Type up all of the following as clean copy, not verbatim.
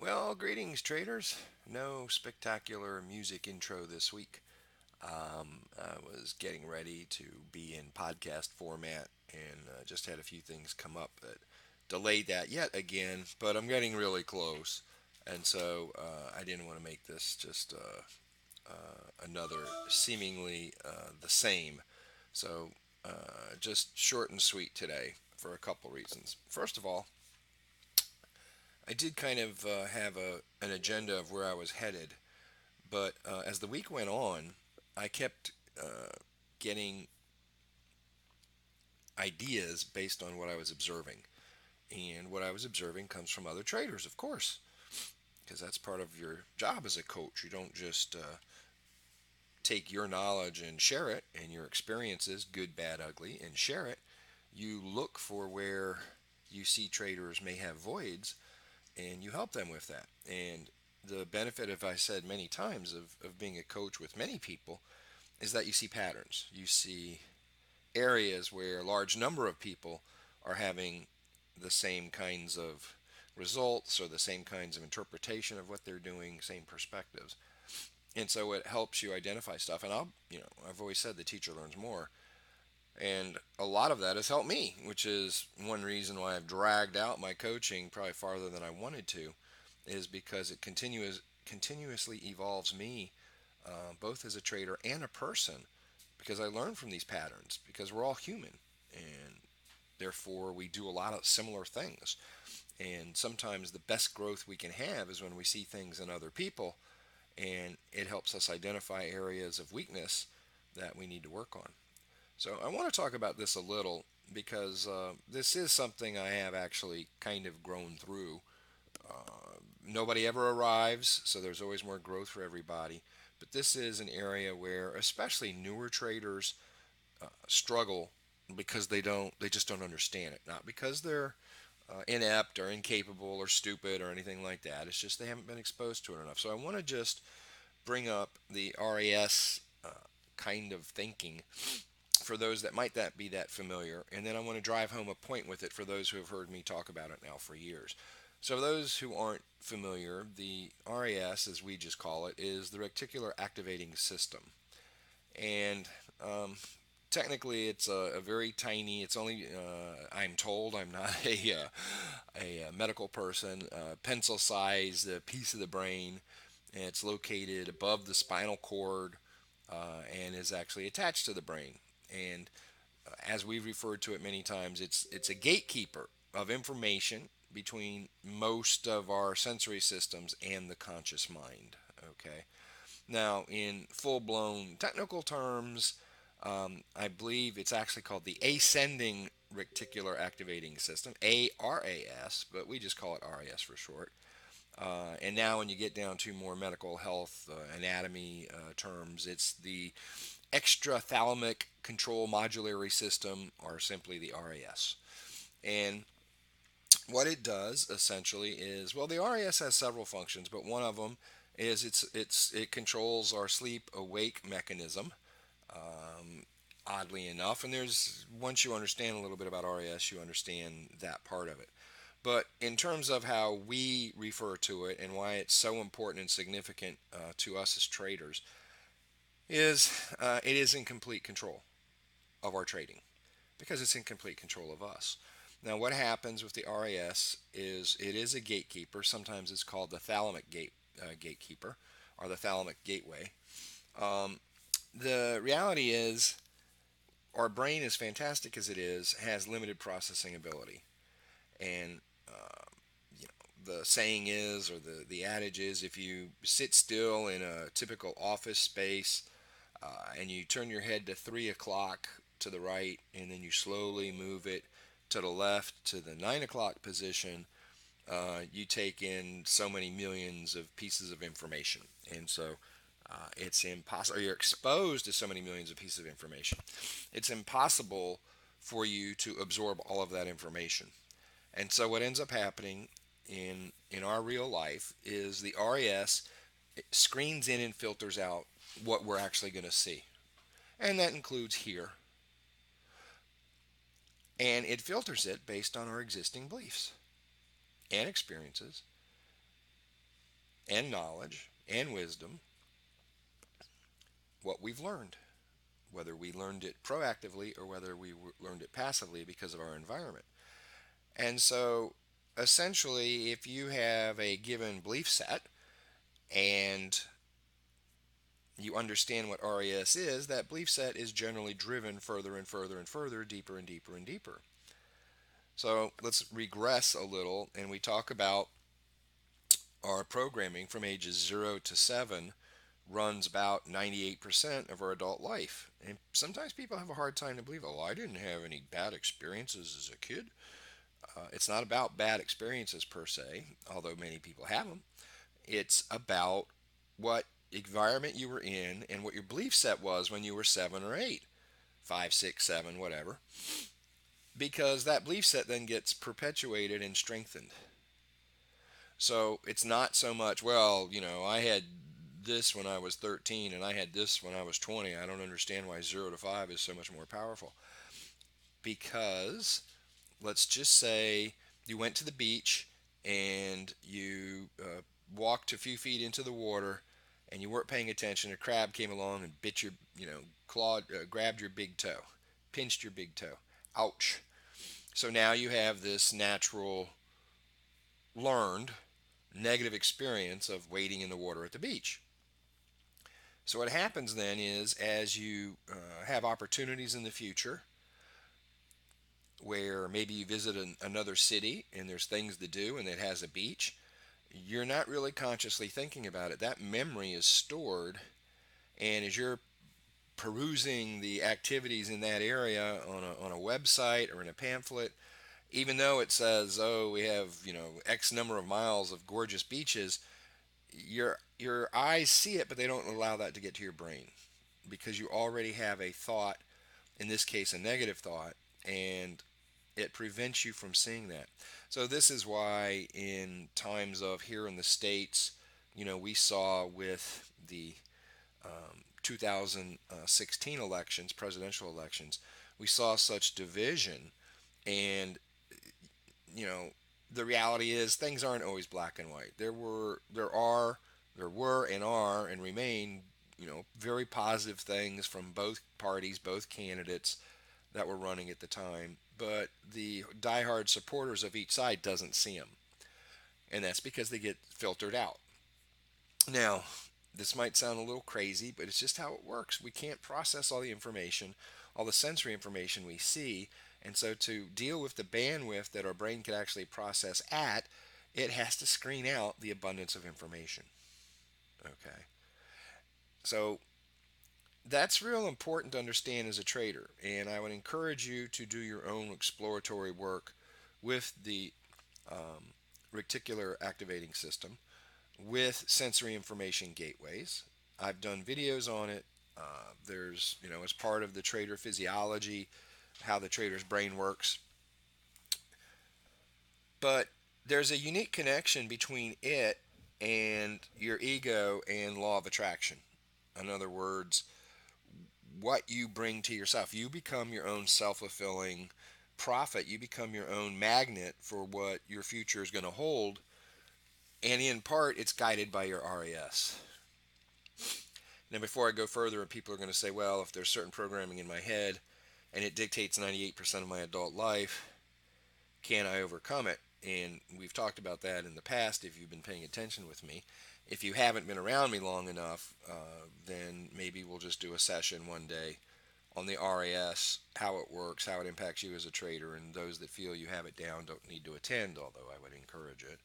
Well, greetings, traders. No spectacular music intro this week. I was getting ready to be in podcast format and just had a few things come up that delayed that yet again, but I'm getting really close. And so I didn't want to make this just another seemingly the same. So just short and sweet today for a couple reasons. First of all, I did kind of have an agenda of where I was headed, but as the week went on, I kept getting ideas based on what I was observing. And what I was observing comes from other traders, of course, because that's part of your job as a coach. You don't just take your knowledge and share it and your experiences, good, bad, ugly, and share it. You look for where you see traders may have voids and you help them with that. And the benefit, as I said many times, of being a coach with many people is that you see patterns. You see areas where a large number of people are having the same kinds of results or the same kinds of interpretation of what they're doing, same perspectives. And so it helps you identify stuff. And I've always said the teacher learns more. And a lot of that has helped me, which is one reason why I've dragged out my coaching probably farther than I wanted to, is because it continuously evolves me, both as a trader and a person, because I learn from these patterns, because we're all human, and therefore we do a lot of similar things. And sometimes the best growth we can have is when we see things in other people, and it helps us identify areas of weakness that we need to work on. So I want to talk about this a little because this is something I have actually kind of grown through. Nobody ever arrives, so there's always more growth for everybody. But this is an area where, especially newer traders, struggle because they just don't understand it. Not because they're inept or incapable or stupid or anything like that. It's just they haven't been exposed to it enough. So I want to just bring up the RAS kind of thinking for those that might that be that familiar, and then I want to drive home a point with it for those who have heard me talk about it now for years. So, for those who aren't familiar, the RAS, as we just call it, is the reticular activating system. And technically, it's a very tiny, it's only, I'm told, I'm not a medical person, pencil sized piece of the brain. And it's located above the spinal cord and is actually attached to the brain. And as we've referred to it many times, it's a gatekeeper of information between most of our sensory systems and the conscious mind. Okay. Now, in full blown technical terms, I believe it's actually called the ascending reticular activating system, ARAS, but we just call it RAS for short. And now, when you get down to more medical health anatomy terms, it's the extrathalamic control modulatory system, or simply the RAS. And what it does essentially is, well, the RAS has several functions, but one of them is it controls our sleep awake mechanism. Oddly enough, and there's once you understand a little bit about RAS, you understand that part of it. But in terms of how we refer to it and why it's so important and significant to us as traders, is it is in complete control of our trading because it's in complete control of us. Now, what happens with the RAS is it is a gatekeeper. Sometimes it's called the gatekeeper or the thalamic gateway. Um, the reality is our brain, as fantastic as it is, has limited processing ability. And the saying is, or the adage is, if you sit still in a typical office space and you turn your head to 3 o'clock to the right, and then you slowly move it to the left to the 9 o'clock position, you take in so many millions of pieces of information. And so it's impossible, you're exposed to so many millions of pieces of information. It's impossible for you to absorb all of that information. And so what ends up happening in our real life is the RAS screens in and filters out what we're actually going to see. And that includes here. And it filters it based on our existing beliefs and experiences and knowledge and wisdom what we've learned, whether we learned it proactively or whether we learned it passively because of our environment. And so, essentially, if you have a given belief set and you understand what RAS is, that belief set is generally driven further and further and further, deeper and deeper and deeper. So let's regress a little and we talk about our programming from ages 0 to 7 runs about 98% of our adult life. And sometimes people have a hard time to believe, oh, I didn't have any bad experiences as a kid. It's not about bad experiences per se, although many people have them. It's about what environment you were in and what your belief set was when you were 7 or 8, 5, 6, 7, whatever. Because that belief set then gets perpetuated and strengthened. So it's not so much, well, I had this when I was 13 and I had this when I was 20. I don't understand why 0 to 5 is so much more powerful. Because let's just say you went to the beach and you walked a few feet into the water and you weren't paying attention. A crab came along and bit your, clawed, grabbed your big toe, pinched your big toe. Ouch. So now you have this natural, learned, negative experience of wading in the water at the beach. So what happens then is as you have opportunities in the future where maybe you visit another city and there's things to do and it has a beach, you're not really consciously thinking about it. That memory is stored, and as you're perusing the activities in that area on a website or in a pamphlet, even though it says, oh, we have, X number of miles of gorgeous beaches, your eyes see it, but they don't allow that to get to your brain because you already have a thought, in this case, a negative thought, and it prevents you from seeing that. So this is why in times of here in the States, we saw with the 2016 elections, presidential elections, we saw such division. And, you know, the reality is things aren't always black and white. There were and are and remain, very positive things from both parties, both candidates that were running at the time. But the diehard supporters of each side doesn't see them, and that's because they get filtered out. Now, this might sound a little crazy, but it's just how it works. We can't process all the information, all the sensory information we see, and so to deal with the bandwidth that our brain can actually process at, it has to screen out the abundance of information. Okay. So that's real important to understand as a trader, and I would encourage you to do your own exploratory work with the reticular activating system, with sensory information gateways. I've done videos on it. There's, as part of the trader physiology, how the trader's brain works. But there's a unique connection between it and your ego and law of attraction. In other words, what you bring to yourself. You become your own self fulfilling prophet. You become your own magnet for what your future is going to hold. And in part, it's guided by your RAS. Now, before I go further, and people are going to say, well, if there's certain programming in my head and it dictates 98% of my adult life, can I overcome it? And we've talked about that in the past if you've been paying attention with me. If you haven't been around me long enough, then maybe we'll just do a session one day on the RAS, how it works, how it impacts you as a trader, and those that feel you have it down don't need to attend, although I would encourage it.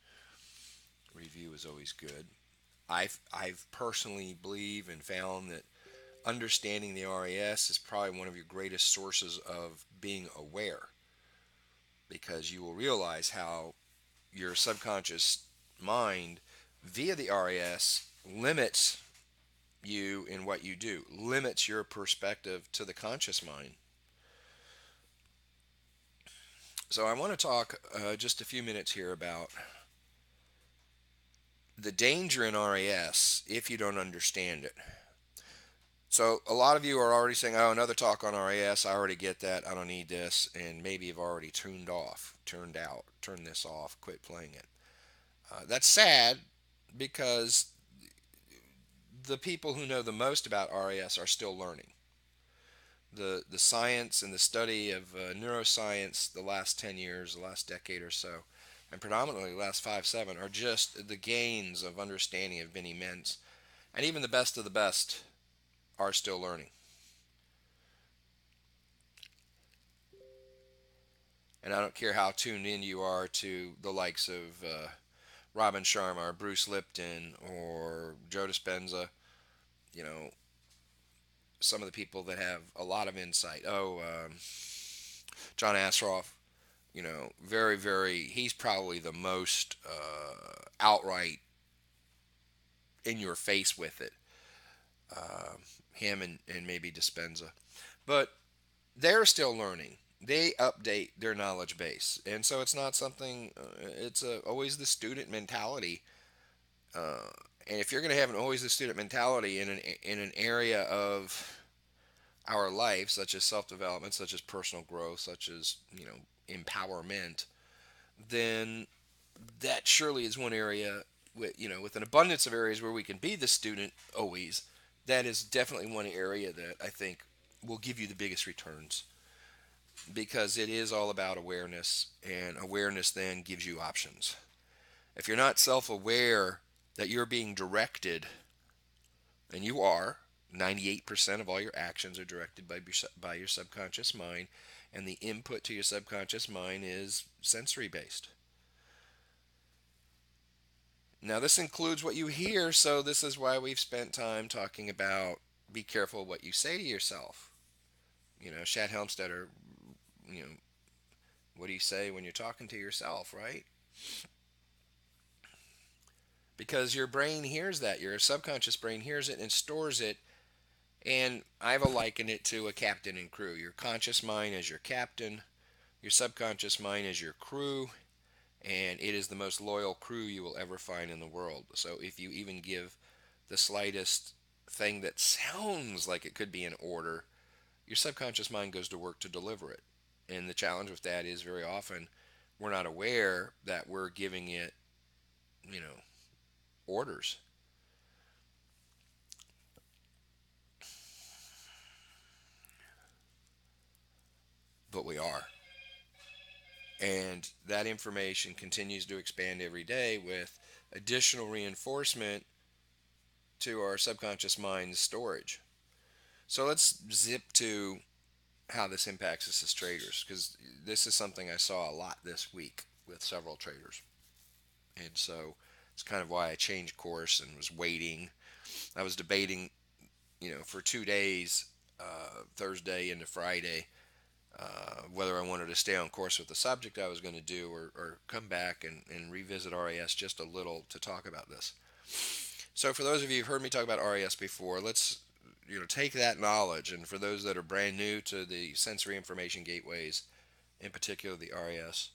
Review is always good. I've personally believe and found that understanding the RAS is probably one of your greatest sources of being aware, because you will realize how your subconscious mind via the RAS limits you in what you do, limits your perspective to the conscious mind. So I want to talk just a few minutes here about the danger in RAS if you don't understand it. So a lot of you are already saying, oh, another talk on RAS, I already get that, I don't need this, and maybe you've already turned this off, quit playing it. That's sad, because the people who know the most about RAS are still learning. The science and the study of neuroscience the last 10 years, the last decade or so, and predominantly the last 5, 7, are just the gains of understanding have been immense. And even the best of the best are still learning. And I don't care how tuned in you are to the likes of Robin Sharma or Bruce Lipton or Joe Dispenza, you know, some of the people that have a lot of insight. John Assaraf, very, very, he's probably the most outright in your face with it. Him and maybe Dispenza. But they're still learning. They update their knowledge base. And so it's not something, always the student mentality. Uh, and if you're going to have an always the student mentality in an area of our life, such as self development, such as personal growth, such as, empowerment, then that surely is one area with an abundance of areas where we can be the student always. That is definitely one area that I think will give you the biggest returns because it is all about awareness, and awareness then gives you options. If you're not self aware that you're being directed, and you are, 98% of all your actions are directed by your subconscious mind, and the input to your subconscious mind is sensory based. Now, this includes what you hear, so this is why we've spent time talking about be careful what you say to yourself. Shad Helmstetter, you know, what do you say when you're talking to yourself, right? Because your brain hears that, your subconscious brain hears it and stores it. And I've likened it to a captain and crew. Your conscious mind is your captain, your subconscious mind is your crew, and it is the most loyal crew you will ever find in the world. So if you even give the slightest thing that sounds like it could be an order, your subconscious mind goes to work to deliver it. And the challenge with that is very often we're not aware that we're giving it, you know, orders. But we are. And that information continues to expand every day with additional reinforcement to our subconscious mind's storage. So let's zip to how this impacts us as traders, because this is something I saw a lot this week with several traders. And so it's kind of why I changed course and was waiting. I was debating, for 2 days, Thursday into Friday, whether I wanted to stay on course with the subject I was going to do, or come back and revisit RAS just a little to talk about this. So for those of you who've heard me talk about RAS before, let's take that knowledge, and for those that are brand new to the sensory information gateways, in particular the RAS,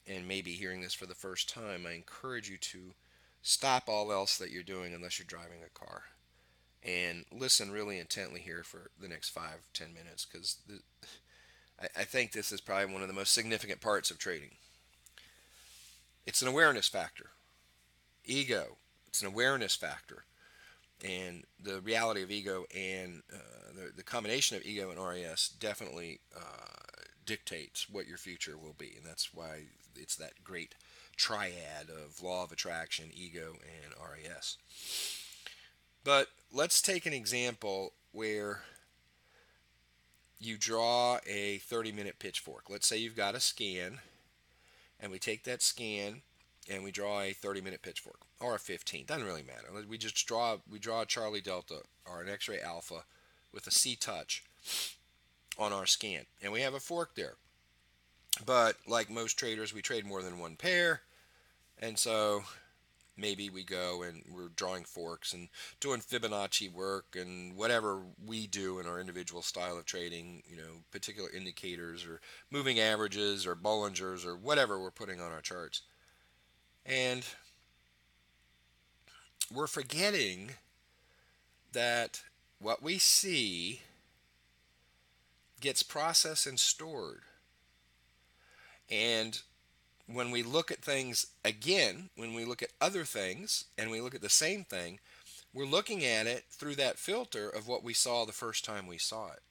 and maybe hearing this for the first time, I encourage you to stop all else that you're doing unless you're driving a car, and listen really intently here for the next 5-10 minutes, because I think this is probably one of the most significant parts of trading. It's an awareness factor. Ego, it's an awareness factor. And the reality of ego and the combination of ego and RAS definitely dictates what your future will be. And that's why it's that great triad of law of attraction, ego, and RAS. But let's take an example where you draw a 30-minute pitchfork. Let's say you've got a scan, and we take that scan and we draw a 30-minute pitchfork, or a 15. Doesn't really matter. We draw a Charlie Delta or an X-ray Alpha with a C touch on our scan, and we have a fork there. But like most traders, we trade more than one pair, and so maybe we go and we're drawing forks and doing Fibonacci work and whatever we do in our individual style of trading, particular indicators or moving averages or Bollingers or whatever we're putting on our charts. And we're forgetting that what we see gets processed and stored. And when we look at things again, when we look at other things and we look at the same thing, we're looking at it through that filter of what we saw the first time we saw it.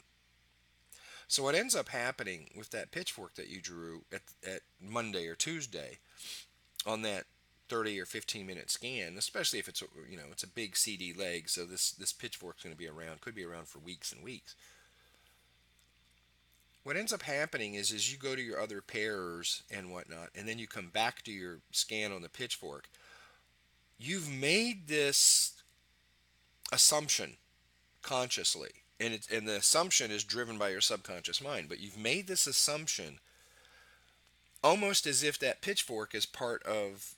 So what ends up happening with that pitchfork that you drew at Monday or Tuesday on that 30 or 15-minute scan, especially if it's it's a big CD leg, so this pitchfork's going to be around, could be around for weeks and weeks. What ends up happening is you go to your other pairs and whatnot, and then you come back to your scan on the pitchfork. You've made this assumption consciously, and the assumption is driven by your subconscious mind, but you've made this assumption almost as if that pitchfork is part of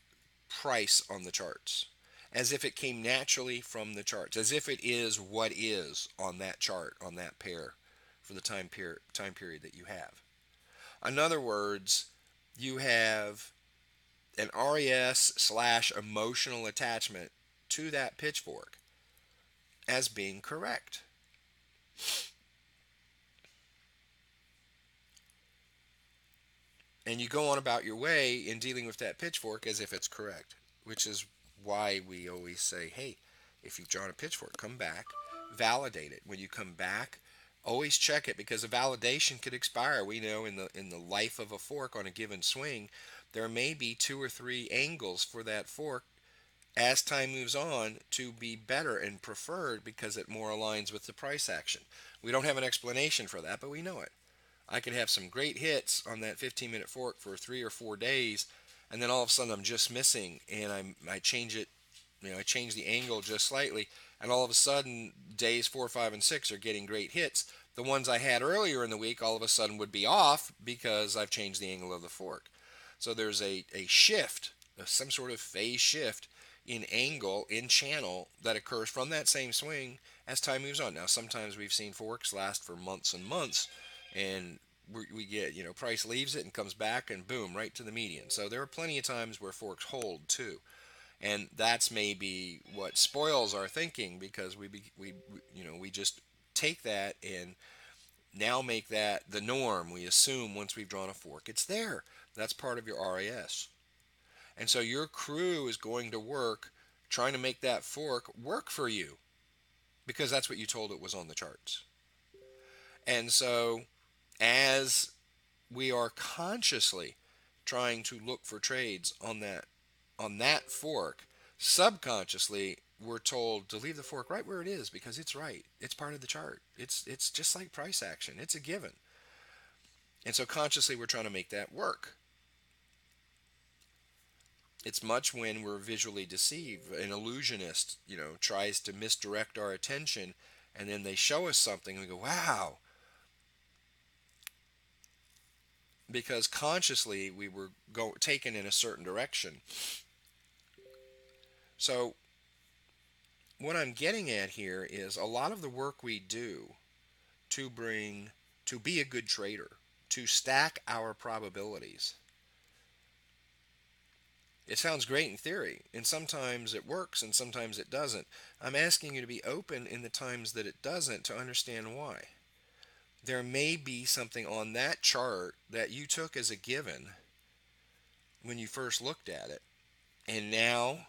price on the charts, as if it came naturally from the charts, as if it is what is on that chart, on that pair, for the time period that you have. In other words, you have an RES slash emotional attachment to that pitchfork as being correct. And you go on about your way in dealing with that pitchfork as if it's correct, which is why we always say, hey, if you've drawn a pitchfork, come back, validate it. When you come back, always check it, because a validation could expire. We know in the life of a fork on a given swing, there may be two or three angles for that fork as time moves on to be better and preferred because it more aligns with the price action. We don't have an explanation for that, but we know it. I could have some great hits on that 15-minute fork for 3 or 4 days, and then all of a sudden I'm just missing, and I change it, I change the angle just slightly, and all of a sudden days 4, 5, and 6 are getting great hits. The ones I had earlier in the week all of a sudden would be off because I've changed the angle of the fork. So there's a shift, some sort of phase shift in angle, in channel, that occurs from that same swing as time moves on. Now, sometimes we've seen forks last for months and months, and we get, price leaves it and comes back, and boom, right to the median. So there are plenty of times where forks hold too. And that's maybe what spoils our thinking, because we just take that and now make that the norm. We assume once we've drawn a fork, it's there. That's part of your RAS. And so your crew is going to work trying to make that fork work for you, because that's what you told it was on the charts. And so as we are consciously trying to look for trades on that fork, subconsciously we're told to leave the fork right where it is because it's right. It's part of the chart. It's just like price action. It's a given. And so consciously we're trying to make that work. It's much when we're visually deceived. An illusionist, tries to misdirect our attention, and then they show us something and we go, wow, because consciously we were taken in a certain direction. So what I'm getting at here is a lot of the work we do to be a good trader, to stack our probabilities. It sounds great in theory, and sometimes it works and sometimes it doesn't. I'm asking you to be open in the times that it doesn't, to understand why. There may be something on that chart that you took as a given when you first looked at it, and now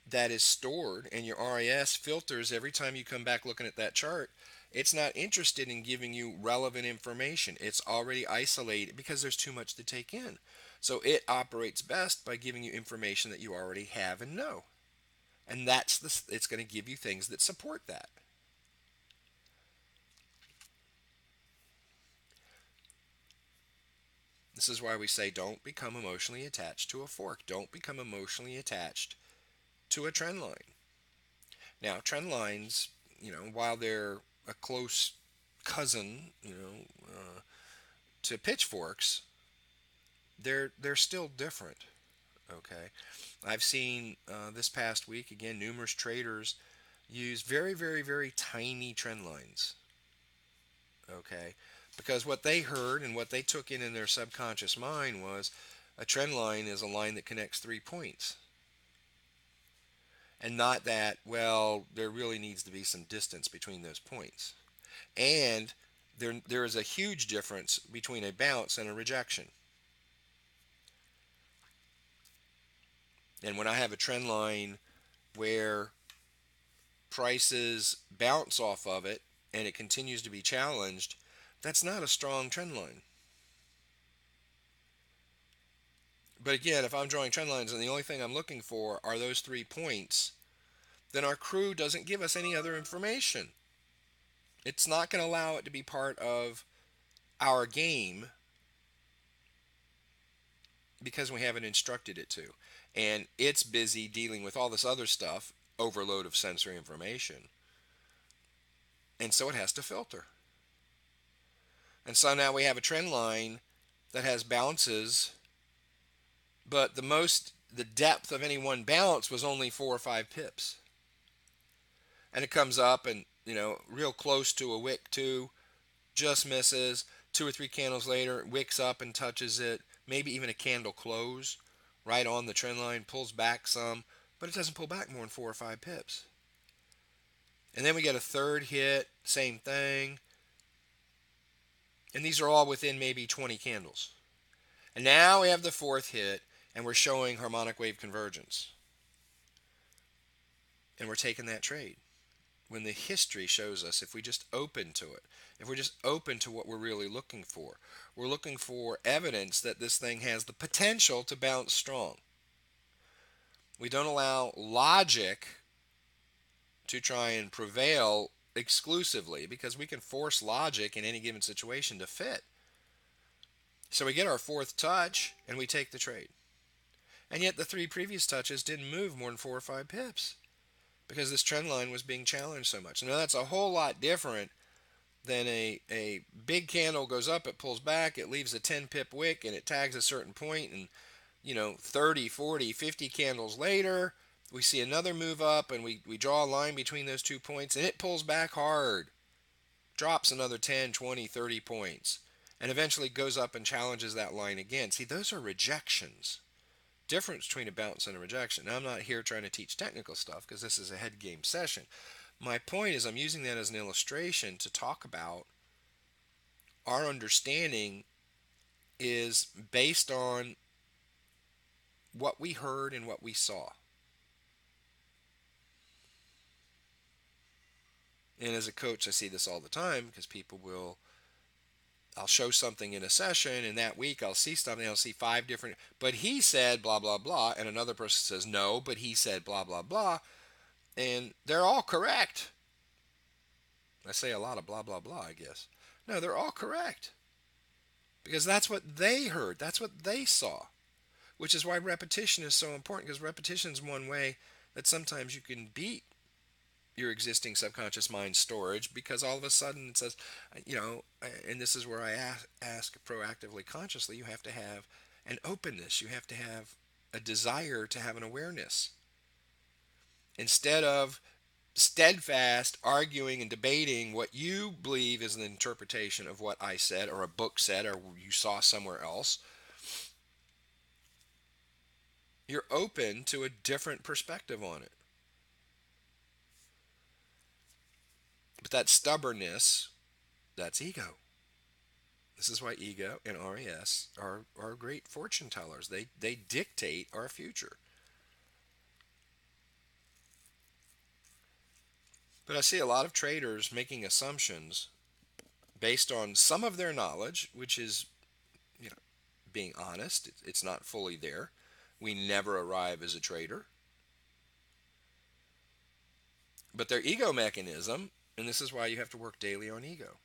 that is stored, and your RAS filters every time you come back looking at that chart. It's not interested in giving you relevant information. It's already isolated because there's too much to take in. So it operates best by giving you information that you already have and know. And it's going to give you things that support that. This is why we say don't become emotionally attached to a fork. Don't become emotionally attached to a trend line. Now, trend lines, while they're a close cousin, to pitchforks, they're still different. Okay, I've seen this past week again numerous traders use very, very, very tiny trend lines. Okay, because what they heard and what they took in their subconscious mind was a trend line is a line that connects 3 points, and not that, well, there really needs to be some distance between those points. And there is a huge difference between a bounce and a rejection. And when I have a trend line where prices bounce off of it and it continues to be challenged, that's not a strong trend line. But again, if I'm drawing trend lines and the only thing I'm looking for are those 3 points, then our crew doesn't give us any other information. It's not going to allow it to be part of our game because we haven't instructed it to. And it's busy dealing with all this other stuff, overload of sensory information. And so it has to filter. And so now we have a trend line that has bounces, but the depth of any one bounce was only 4 or 5 pips. And it comes up and, real close to a wick two, just misses. 2 or 3 candles later, wicks up and touches it. Maybe even a candle close right on the trend line, pulls back some, but it doesn't pull back more than 4 or 5 pips. And then we get a third hit, same thing. And these are all within maybe 20 candles. And now we have the fourth hit, and we're showing harmonic wave convergence. And we're taking that trade. When the history shows us, if we just open to it, if we're just open to what we're really looking for, we're looking for evidence that this thing has the potential to bounce strong. We don't allow logic to try and prevail exclusively because we can force logic in any given situation to fit. So we get our fourth touch and we take the trade. And yet the 3 previous touches didn't move more than 4 or 5 pips because this trend line was being challenged so much. Now that's a whole lot different than a big candle goes up, it pulls back, it leaves a 10 pip wick and it tags a certain point, and 30, 40, 50 candles later, we see another move up and we draw a line between those 2 points and it pulls back hard, drops another 10, 20, 30 points, and eventually goes up and challenges that line again. See, those are rejections. Difference between a bounce and a rejection. Now, I'm not here trying to teach technical stuff because this is a head game session. My point is I'm using that as an illustration to talk about our understanding is based on what we heard and what we saw. And as a coach, I see this all the time because I'll show something in a session, and that week I'll see something, I'll see 5 different, but he said blah, blah, blah, and another person says no, but he said blah, blah, blah, and they're all correct. I say a lot of blah, blah, blah, I guess. No, they're all correct because that's what they heard, that's what they saw, which is why repetition is so important, because repetition is one way that sometimes you can beat your existing subconscious mind storage, because all of a sudden it says, and this is where I ask proactively, consciously, you have to have an openness, you have to have a desire to have an awareness. Instead of steadfast arguing and debating what you believe is an interpretation of what I said or a book said or you saw somewhere else, you're open to a different perspective on it. But that stubbornness, that's ego. This is why ego and RAS are great fortune tellers. They dictate our future. But I see a lot of traders making assumptions based on some of their knowledge, which is, being honest, it's not fully there. We never arrive as a trader. But their ego mechanism, and this is why you have to work daily on ego.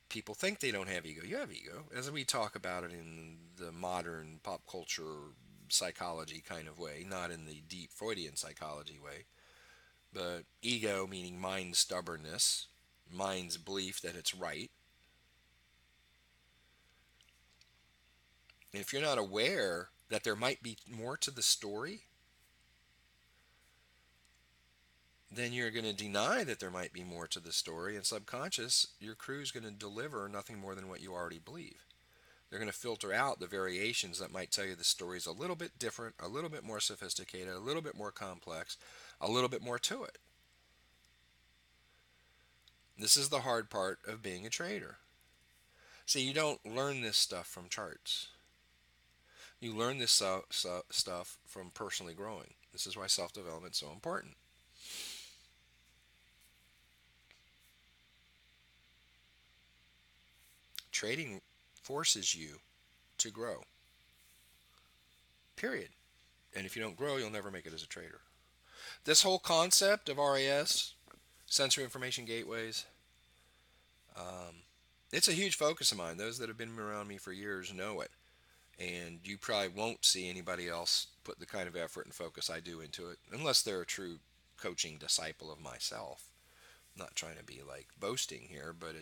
People think they don't have ego. You have ego, as we talk about it in the modern pop culture psychology kind of way, not in the deep Freudian psychology way. But ego meaning mind stubbornness, mind's belief that it's right. And if you're not aware that there might be more to the story, then you're going to deny that there might be more to the story, and subconscious, your crew's going to deliver nothing more than what you already believe. They're going to filter out the variations that might tell you the story's a little bit different, a little bit more sophisticated, a little bit more complex, a little bit more to it. This is the hard part of being a trader. See, you don't learn this stuff from charts. You learn this stuff from personally growing. This is why self-development is so important. Trading forces you to grow. Period. And if you don't grow, you'll never make it as a trader. This whole concept of RAS, sensory information gateways, um, it's a huge focus of mine. Those that have been around me for years know it. And you probably won't see anybody else put the kind of effort and focus I do into it, unless they're a true coaching disciple of myself. I'm not trying to be like boasting here, but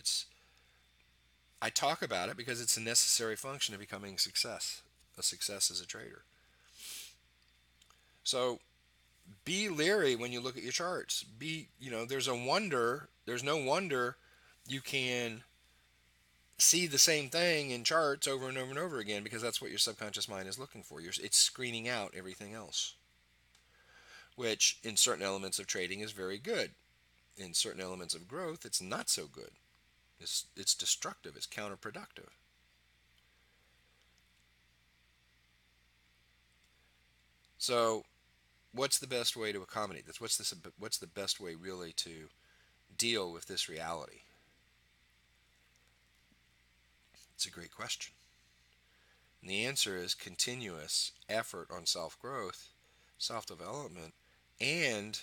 I talk about it because it's a necessary function of becoming a success as a trader. So be leery when you look at your charts. There's no wonder you can see the same thing in charts over and over and over again, because that's what your subconscious mind is looking for. It's screening out everything else, which in certain elements of trading is very good. In certain elements of growth, it's not so good. It's destructive. It's counterproductive. So, what's the best way to accommodate this? What's the best way really to deal with this reality? It's a great question. And the answer is continuous effort on self growth, self development, and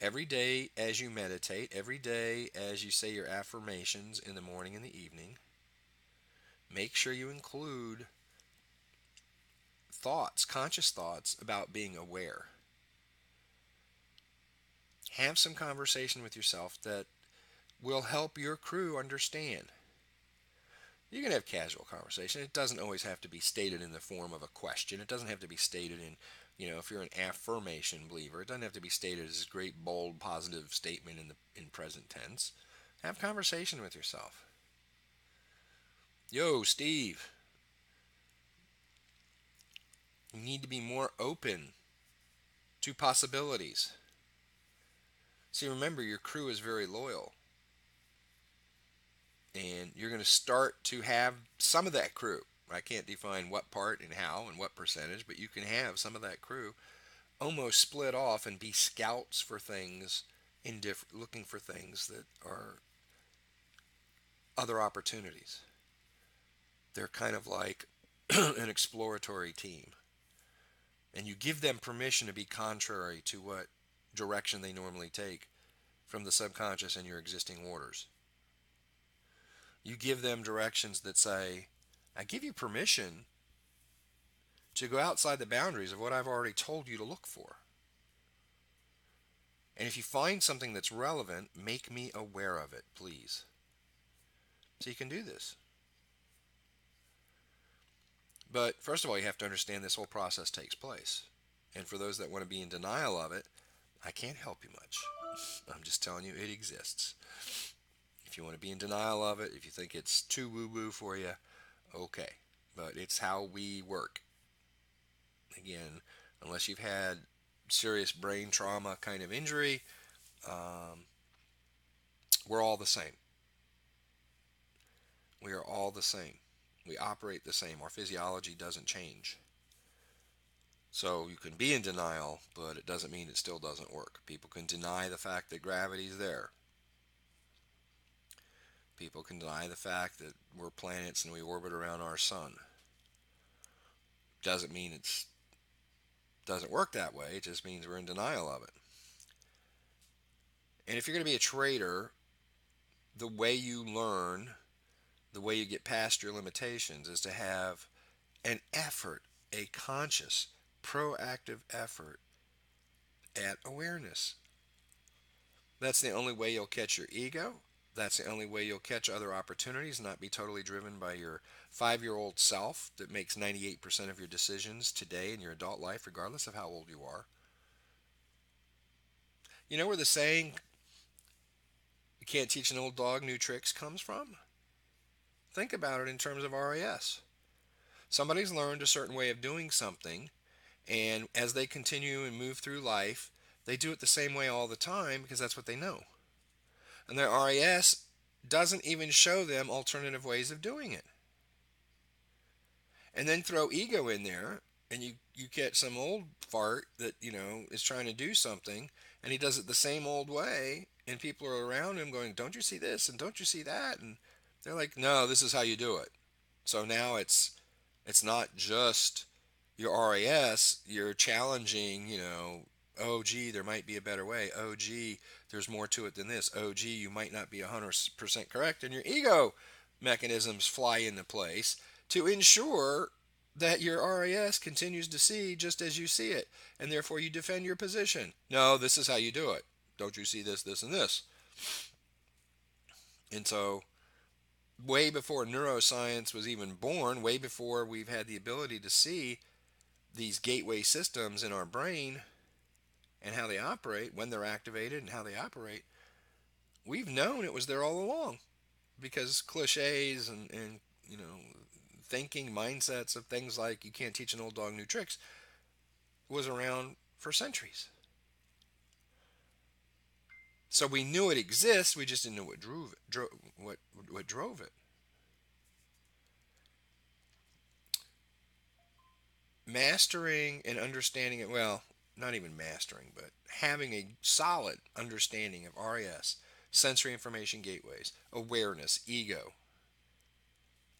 every day as you meditate, every day as you say your affirmations in the morning and the evening, make sure you include thoughts, conscious thoughts about being aware. Have some conversation with yourself that will help your crew understand. You can have casual conversation. It doesn't always have to be stated in the form of a question. It doesn't have to be stated in, if you're an affirmation believer, it doesn't have to be stated as a great, bold, positive statement in present tense. Have conversation with yourself. Yo, Steve, you need to be more open to possibilities. See, remember, your crew is very loyal. And you're going to start to have some of that crew. I can't define what part and how and what percentage, but you can have some of that crew almost split off and be scouts for things, looking for things that are other opportunities. They're kind of like an exploratory team. And you give them permission to be contrary to what direction they normally take from the subconscious and your existing orders. You give them directions that say, I give you permission to go outside the boundaries of what I've already told you to look for. And if you find something that's relevant, make me aware of it, please. So you can do this. But first of all, you have to understand this whole process takes place. And for those that want to be in denial of it, I can't help you much. I'm just telling you it exists. If you want to be in denial of it, if you think it's too woo-woo for you, okay. But it's how we work. Again, unless you've had serious brain trauma kind of injury, um, we're all the same. We are all the same. We operate the same. Our physiology doesn't change. So you can be in denial, but it doesn't mean it still doesn't work. People can deny the fact that gravity's there. People can deny the fact that we're planets and we orbit around our sun. Doesn't mean it doesn't work that way. It just means we're in denial of it. And if you're going to be a trader, the way you learn, the way you get past your limitations is to have an effort, a conscious, proactive effort at awareness. That's the only way you'll catch your ego. That's the only way you'll catch other opportunities, not be totally driven by your 5-year-old self that makes 98% of your decisions today in your adult life, regardless of how old you are. You know where the saying, you can't teach an old dog new tricks, comes from? Think about it in terms of RAS. Somebody's learned a certain way of doing something, and as they continue and move through life, they do it the same way all the time because that's what they know. And their RAS doesn't even show them alternative ways of doing it. And then throw ego in there, And you catch some old fart that is trying to do something, and he does it the same old way, and people are around him going, "Don't you see this? And don't you see that?" And they're like, "No, this is how you do it." So now it's not just your RAS. You're challenging, oh gee, there might be a better way. Oh gee, there's more to it than this. Oh gee, you might not be 100% correct, and your ego mechanisms fly into place to ensure that your RAS continues to see just as you see it, and therefore you defend your position. No, this is how you do it. Don't you see this, this, and this? And so, way before neuroscience was even born, way before we've had the ability to see these gateway systems in our brain and how they operate, when they're activated and how they operate, we've known it was there all along, because cliches and thinking mindsets of things like you can't teach an old dog new tricks was around for centuries. So we knew it exists, we just didn't know what drove it. Mastering and understing it, well, not even mastering, but having a solid understanding of RAS, sensory information gateways, awareness, ego,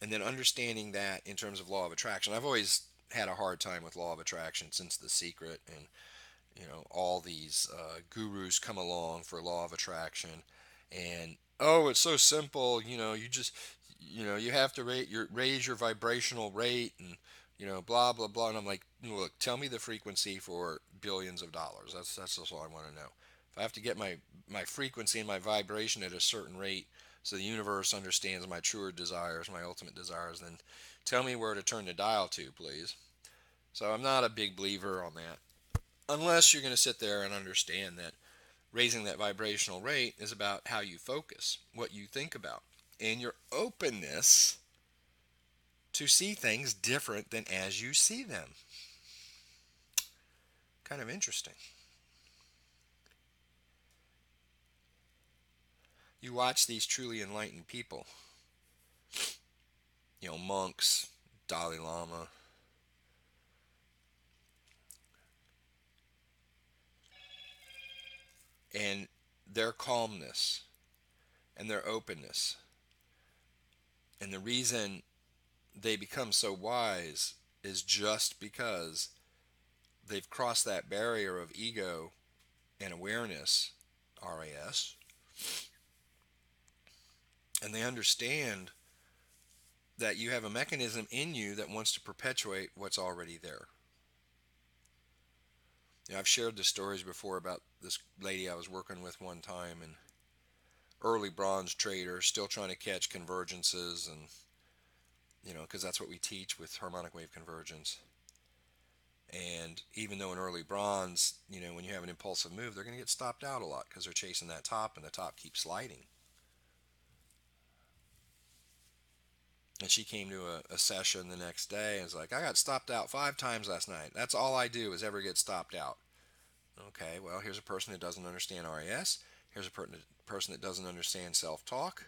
and then understanding that in terms of law of attraction. I've always had a hard time with law of attraction since The Secret, and all these gurus come along for law of attraction, and oh, it's so simple. You just you have to raise your vibrational rate, and blah blah blah. And I'm like, look, tell me the frequency for billions of dollars. That's just all I want to know. If I have to get my frequency and my vibration at a certain rate, so the universe understands my truer desires, my ultimate desires, then tell me where to turn the dial to, please. So I'm not a big believer on that, unless you're going to sit there and understand that raising that vibrational rate is about how you focus, what you think about, and your openness to see things different than as you see them. Kind of interesting. You watch these truly enlightened people, monks, Dalai Lama, and their calmness and their openness. And the reason they become so wise is just because they've crossed that barrier of ego and awareness, RAS, and they understand that you have a mechanism in you that wants to perpetuate what's already there. I've shared the stories before about this lady I was working with one time, and early bronze trader, still trying to catch convergences, and because that's what we teach with harmonic wave convergence. And even though in early bronze, when you have an impulsive move, they're going to get stopped out a lot because they're chasing that top, and the top keeps sliding. And she came to a session the next day and was like, I got stopped out 5 times last night. That's all I do is ever get stopped out. Okay, well, here's a person that doesn't understand RAS. Here's a person that doesn't understand self-talk.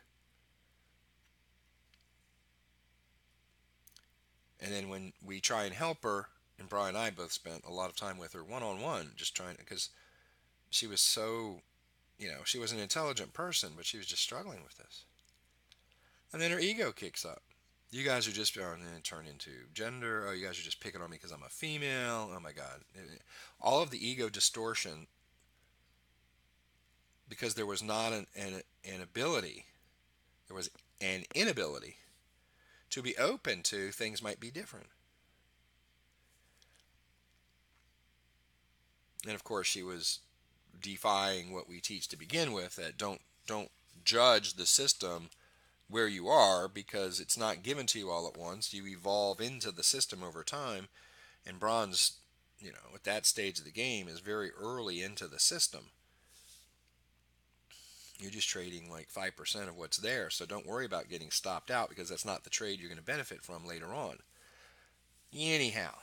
And then when we try and help her, and Brian and I both spent a lot of time with her one-on-one, just trying to, because she was so, she was an intelligent person, but she was just struggling with this. And then her ego kicks up. You guys are just going to turn into gender. Oh, you guys are just picking on me because I'm a female. Oh my God. All of the ego distortion, because there was not an ability, there was an inability to be open to things might be different. And of course, she was defying what we teach to begin with, that don't judge the system where you are, because it's not given to you all at once. You evolve into the system over time, and bronze, at that stage of the game, is very early into the system. You're just trading like 5% of what's there, so don't worry about getting stopped out, because that's not the trade you're going to benefit from later on. Anyhow,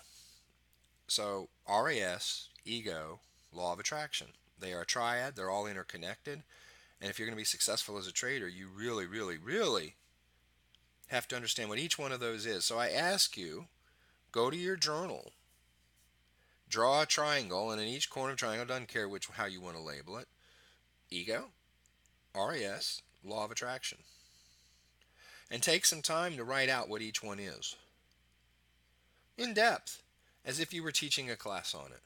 so RAS, ego, law of attraction, they are a triad, they're all interconnected. And if you're going to be successful as a trader, you really, really, really have to understand what each one of those is. So I ask you, go to your journal Draw a triangle, and in each corner of the triangle, doesn't care how you want to label it, ego, RAS, law of attraction. And take some time to write out what each one is in depth, as if you were teaching a class on it.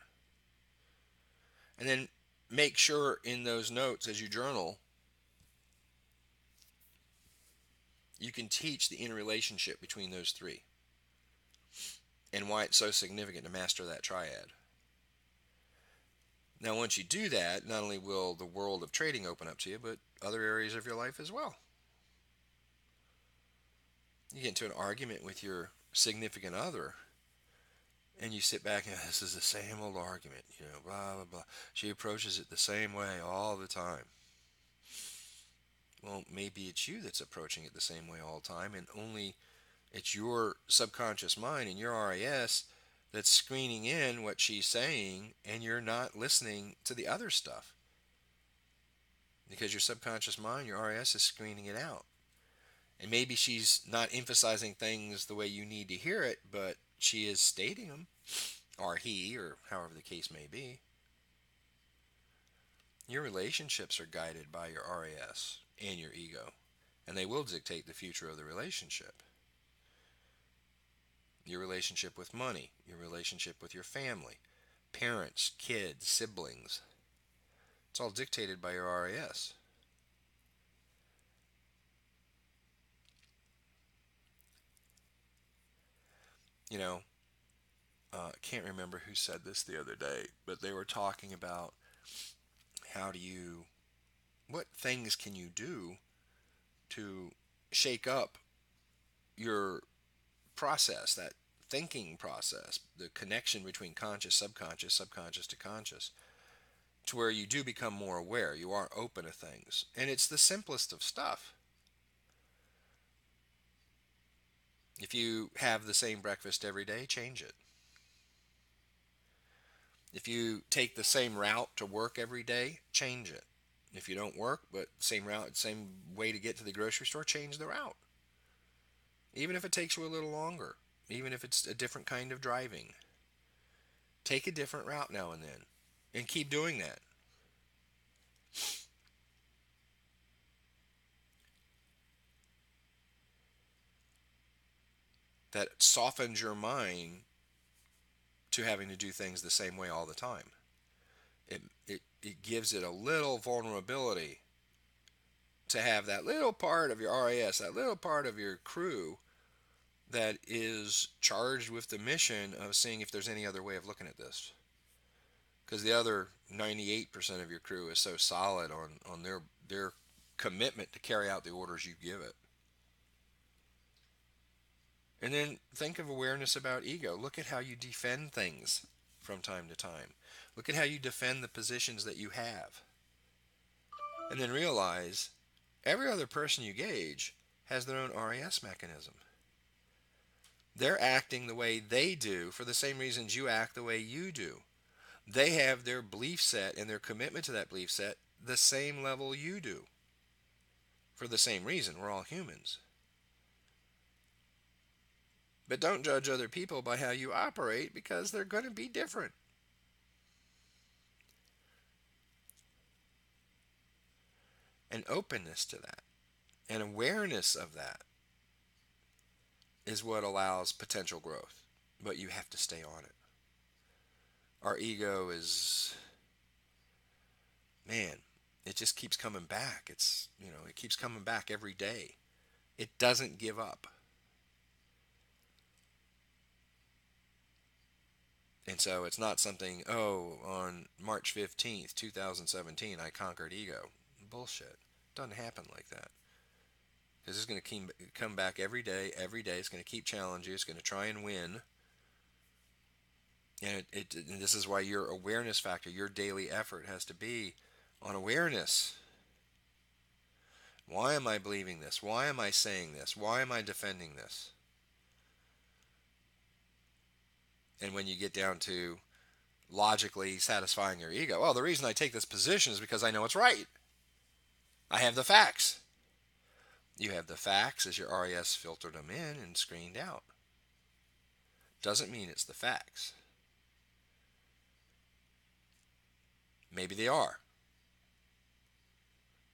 And then make sure in those notes as you journal, you can teach the interrelationship between those three and why it's so significant to master that triad. Now, once you do that, not only will the world of trading open up to you, but other areas of your life as well. You get into an argument with your significant other, and you sit back and this is the same old argument, blah, blah, blah. She approaches it the same way all the time. Well, maybe it's you that's approaching it the same way all the time, and only it's your subconscious mind and your RAS that's screening in what she's saying, and you're not listening to the other stuff. Because your subconscious mind, your RAS, is screening it out. And maybe she's not emphasizing things the way you need to hear it, but she is stating them, or he, or however the case may be. Your relationships are guided by your RAS and your ego, and they will dictate the future of the relationship. Your relationship with money, your relationship with your family, parents, kids, siblings. It's all dictated by your RAS. You know, can't remember who said this the other day, but they were talking about what things can you do to shake up your process, that thinking process, the connection between conscious, subconscious to conscious, to where you do become more aware, you are open to things. And it's the simplest of stuff. If you have the same breakfast every day, change it. If you take the same route to work every day, change it. If you don't work, but same route, same way to get to the grocery store, change the route. Even if it takes you a little longer, even if it's a different kind of driving, take a different route now and then, and keep doing that. That softens your mind to having to do things the same way all the time. It gives it a little vulnerability to have that little part of your RAS, that little part of your crew that is charged with the mission of seeing if there's any other way of looking at this. Because the other 98% of your crew is so solid on their commitment to carry out the orders you give it. And then think of awareness about ego. Look at how you defend things from time to time. Look at how you defend the positions that you have. And then realize every other person you gauge has their own RAS mechanism. They're acting the way they do for the same reasons you act the way you do. They have their belief set and their commitment to that belief set the same level you do. For the same reason, we're all humans. But don't judge other people by how you operate, because they're going to be different. And openness to that and awareness of that is what allows potential growth. But you have to stay on it. Our ego is, man, it just keeps coming back. It keeps coming back every day. It doesn't give up. And so it's not something, on March 15th, 2017, I conquered ego. Bullshit. It doesn't happen like that. Because it's going to come back every day. Every day it's going to keep challenging you. It's going to try and win. And and this is why your awareness factor, your daily effort has to be on awareness. Why am I believing this? Why am I saying this? Why am I defending this? And when you get down to logically satisfying your ego, the reason I take this position is because I know it's right. I have the facts. You have the facts as your RAS filtered them in and screened out. Doesn't mean it's the facts. Maybe they are.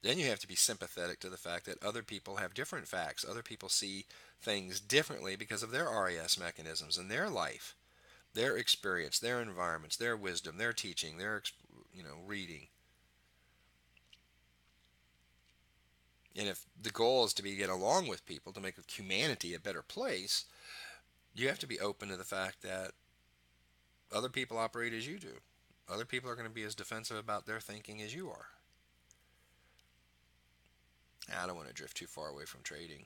Then you have to be sympathetic to the fact that other people have different facts. Other people see things differently because of their RES mechanisms in their life, their experience, their environments, their wisdom, their teaching, their reading. And if the goal is to be get along with people, to make humanity a better place, you have to be open to the fact that other people operate as you do. Other people are going to be as defensive about their thinking as you are. I don't want to drift too far away from trading.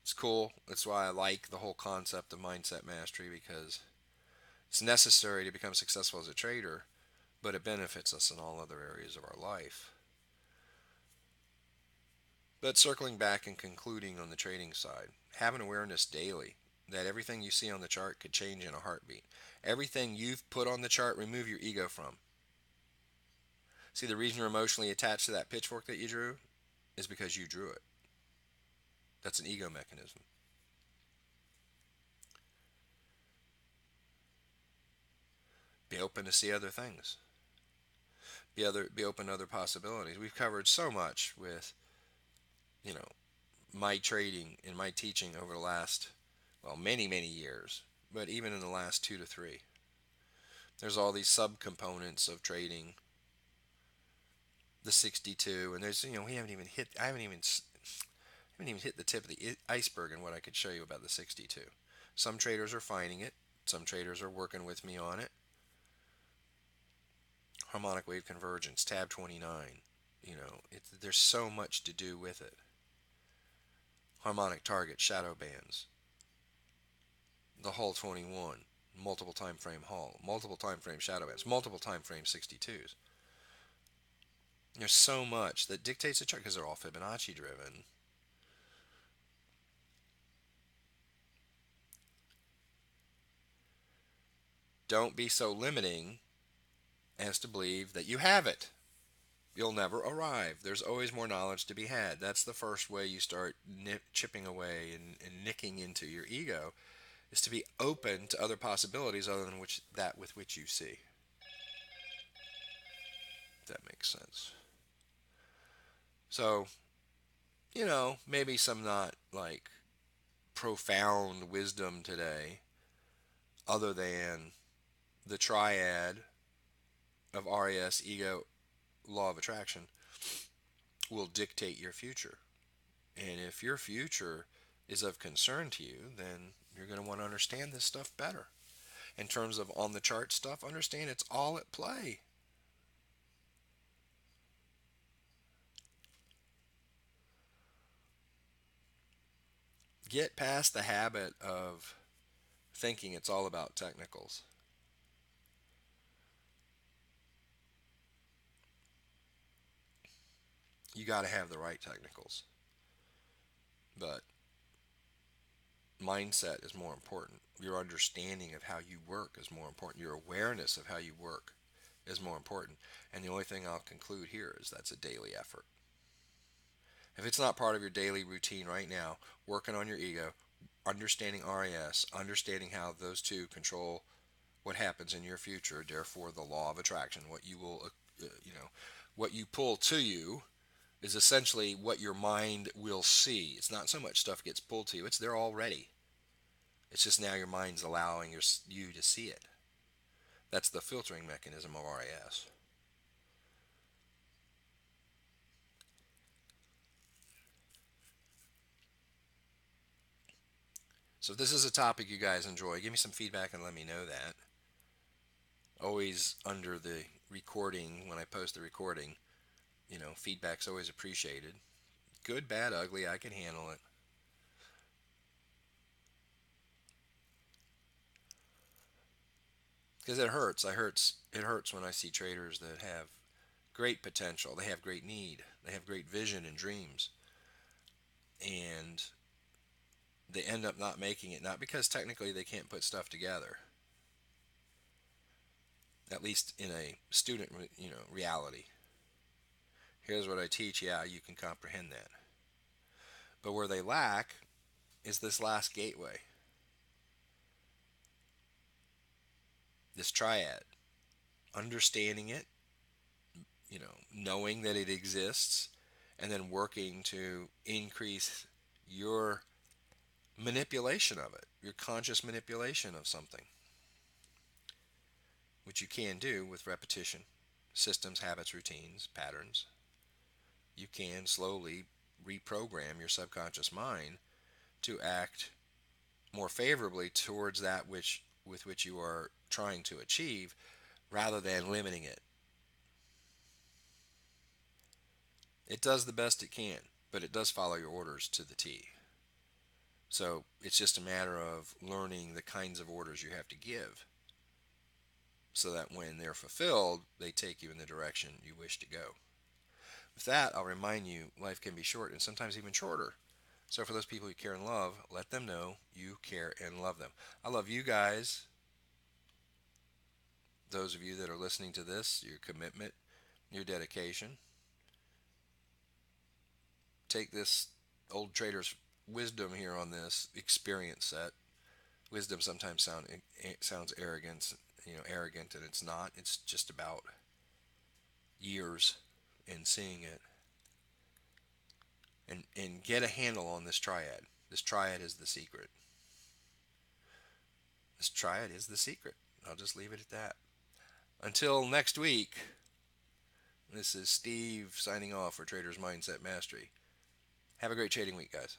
It's cool. That's why I like the whole concept of mindset mastery, because it's necessary to become successful as a trader, but it benefits us in all other areas of our life. But circling back and concluding on the trading side, have an awareness daily that everything you see on the chart could change in a heartbeat. Everything you've put on the chart, remove your ego from. See, the reason you're emotionally attached to that pitchfork that you drew is because you drew it. That's an ego mechanism. Be open to see other things. Be open to other possibilities. We've covered so much with, you know, my trading and my teaching over the last, well, many, many years, but even in the last 2 to 3. There's all these subcomponents of trading, the 62, and there's, we haven't even hit, I haven't even hit the tip of the iceberg in what I could show you about the 62. Some traders are finding it. Some traders are working with me on it. Harmonic wave convergence, tab 29. There's so much to do with it. Harmonic target, shadow bands, the Hull 21, multiple time frame Hull, multiple time frame shadow bands, multiple time frame 62s. There's so much that dictates the chart because they're all Fibonacci driven. Don't be so limiting as to believe that you have it. You'll never arrive. There's always more knowledge to be had. That's the first way you start chipping away and nicking into your ego, is to be open to other possibilities other than that with which you see. If that makes sense. So, maybe some not like profound wisdom today, other than the triad of RAS, ego, law of attraction, will dictate your future. And if your future is of concern to you, then you're going to want to understand this stuff better. In terms of on the chart stuff, understand it's all at play. Get past the habit of thinking it's all about technicals. You got to have the right technicals. But mindset is more important. Your understanding of how you work is more important. Your awareness of how you work is more important. And the only thing I'll conclude here is that's a daily effort. If it's not part of your daily routine right now, working on your ego, understanding RAS, understanding how those two control what happens in your future, therefore the law of attraction, what you will, what you pull to you is essentially what your mind will see. It's not so much stuff gets pulled to you, it's there already. It's just now your mind's allowing you to see it. That's the filtering mechanism of RAS. So if this is a topic you guys enjoy, give me some feedback and let me know that. Always under the recording, when I post the recording, feedback's always appreciated. Good, bad, ugly, I can handle it. Because it hurts. It hurts when I see traders that have great potential. They have great need. They have great vision and dreams. And they end up not making it, not because technically they can't put stuff together. At least in a student, reality. Here's what I teach. Yeah, you can comprehend that. But where they lack is this last gateway. This triad. Understanding it, knowing that it exists and then working to increase your manipulation of it, your conscious manipulation of something, which you can do with repetition, systems, habits, routines, patterns. You can slowly reprogram your subconscious mind to act more favorably towards that which with which you are trying to achieve rather than limiting it. It does the best it can, but it does follow your orders to the T. So it's just a matter of learning the kinds of orders you have to give so that when they're fulfilled, they take you in the direction you wish to go. With that, I'll remind you life can be short and sometimes even shorter. So for those people you care and love, let them know you care and love them. I love you guys, those of you that are listening to this, your commitment, your dedication. Take this old trader's wisdom here on this experience set. Wisdom sometimes sounds arrogant, arrogant, and it's not. It's just about years in seeing it, and get a handle on this triad. This triad is the secret. This triad is the secret. I'll just leave it at that. Until next week, this is Steve signing off for Traders Mindset Mastery. Have a great trading week, guys.